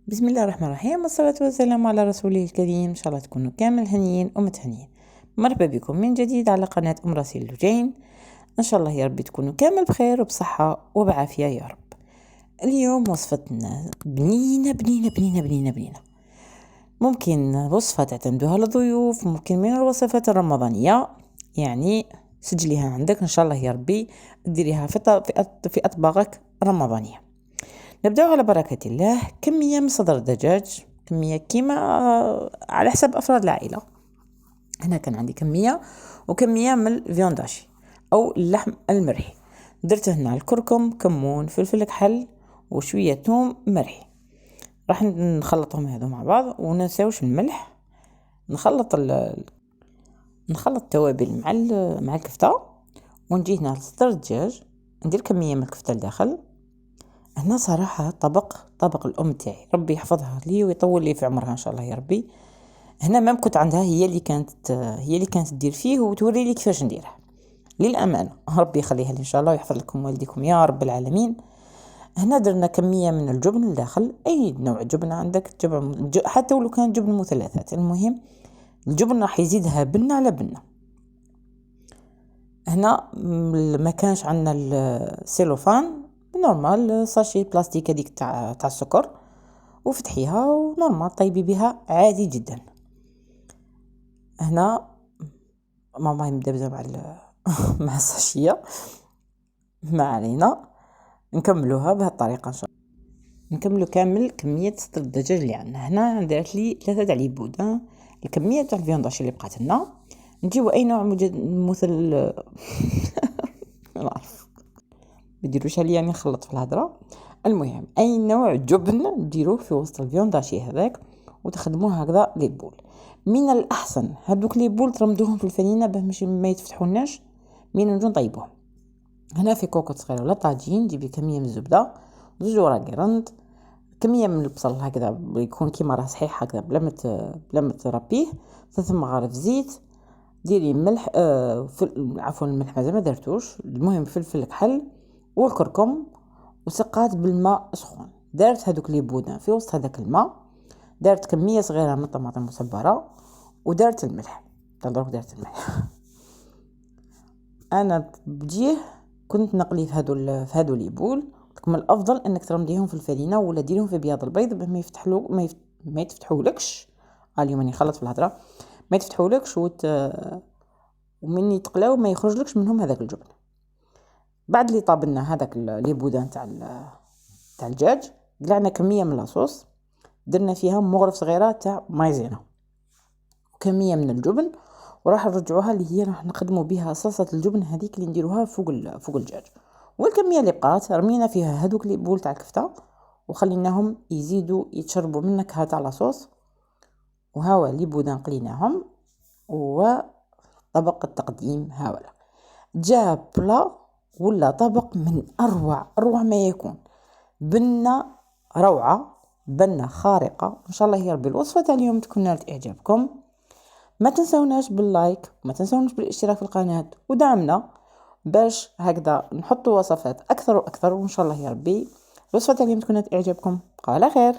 بسم الله الرحمن الرحيم، والصلاة والسلام على رسوله الكريم. إن شاء الله تكونوا كامل هنيين ومتهنيين. مرحبا بكم من جديد على قناة أم راسي اللجين. إن شاء الله يا رب تكونوا كامل بخير وبصحة وبعافية يا رب. اليوم وصفتنا بنينة بنينة بنينة بنينة بنينة. ممكن وصفة تعتمدوها للضيوف، ممكن من الوصفات الرمضانية، يعني سجليها عندك إن شاء الله يا ربي ديريها في أطباقك رمضانية. نبدأ على بركة الله. كمية من صدر الدجاج، كمية كيما على حسب أفراد العائلة. هنا كان عندي كمية وكمية من الفيونداشي أو اللحم المرحي. درت هنا الكركم، كمون، فلفل كحل وشوية توم مرحي. راح نخلطهم هذو مع بعض وننساوش الملح. نخلط التوابل مع الكفتة، ونجي هنا لصدر الدجاج ندير كمية من الكفتة لداخل. هنا صراحة طبق الأم تاعي، ربي يحفظها لي ويطول لي في عمرها إن شاء الله يا ربي. هنا ما كنت عندها هي اللي كانت تدير فيه وتوري لي كيفاش نديره للأمانة. ربي يخليها لي إن شاء الله ويحفظ لكم والديكم يا رب العالمين. هنا درنا كمية من الجبن الداخل، أي نوع جبن عندك، حتى ولو كان جبن مثلثات، المهم الجبن راح يزيدها بنة على بنة. هنا ما كانش عندنا السيلوفان نورمال، ساشي بلاستيك هذيك تاع السكر، وفتحيها ونورمال طيبي بها عادي جدا. هنا ماما مدبزه مع مع الساشيه. ما علينا، نكملوها بهالطريقه ان شاء الله. نكملوا كامل كميه صدر الدجاج اللي عندنا. هنا درت لي 3 تاع العبود. الكميه تاع الفيونداش اللي بقات لنا نجيو اي نوع مثل ما نعرف بديروش عليا يعني نخلط في الهضره. المهم اي نوع جبن ديروه في وسط الفيونداشي هذاك وتخدموه هكذا لي بول. من الاحسن هذوك لي بول ترمدوهم في الفرينه باش ما يتفتحوناش من نجو نطيبوهم. هنا في كوكوط صغيره ولا طاجين جيبي كميه من الزبده، 2 وراقي رند، كميه من البصل هكذا يكون كيما راه صحيح هكذا بلا ما تربيه، 3 مغارف زيت، ديري ملح عفوا الملح مازال ما درتوش، المهم فلفل كحل والكركم، وسقات بالماء سخون. دارت هذوك لي بودان في وسط هذاك الماء، دارت كميه صغيره من الطماطم المصبره ودارت الملح. دارت الملح. انا بجيه كنت نقلي في هادو لي بول. من الافضل انك ترمديهم في الفرينه ولا ديريهم في بياض البيض باش ما يتفتحولكش. اليوم راني نخلط في الهضره، ما يتفتحولكش ومن يتقلاو ما يخرجلكش منهم هذاك الجبن. بعد اللي طابلنا هذاك لي بودان تاع الدجاج، قلعنا كميه من لاصوص، درنا فيها مغرف صغيره تاع مايزينا وكميه من الجبن، وراح نرجعوها اللي هي راح نخدموا بها صلصه الجبن هذيك اللي نديروها فوق الدجاج. والكميه اللي بقات رمينا فيها هذوك لي بول تاع الكفته وخليناهم يزيدوا يتشربوا من نكهه تاع لاصوص. وهاو لي بودان قليناهم وطبق التقديم هاولا جاء بلا ولا طبق من اروع ما يكون. بنة روعه، بنة خارقه ان شاء الله يا ربي. الوصفه تاع اليوم تكون نالت اعجابكم. ما تنسوناش باللايك وما تنسوناش بالاشتراك في القناه ودعمنا باش هكذا نحطوا وصفات اكثر واكثر، وان شاء الله يا ربي الوصفه تاع اليوم تكون نالت اعجابكم. على خير.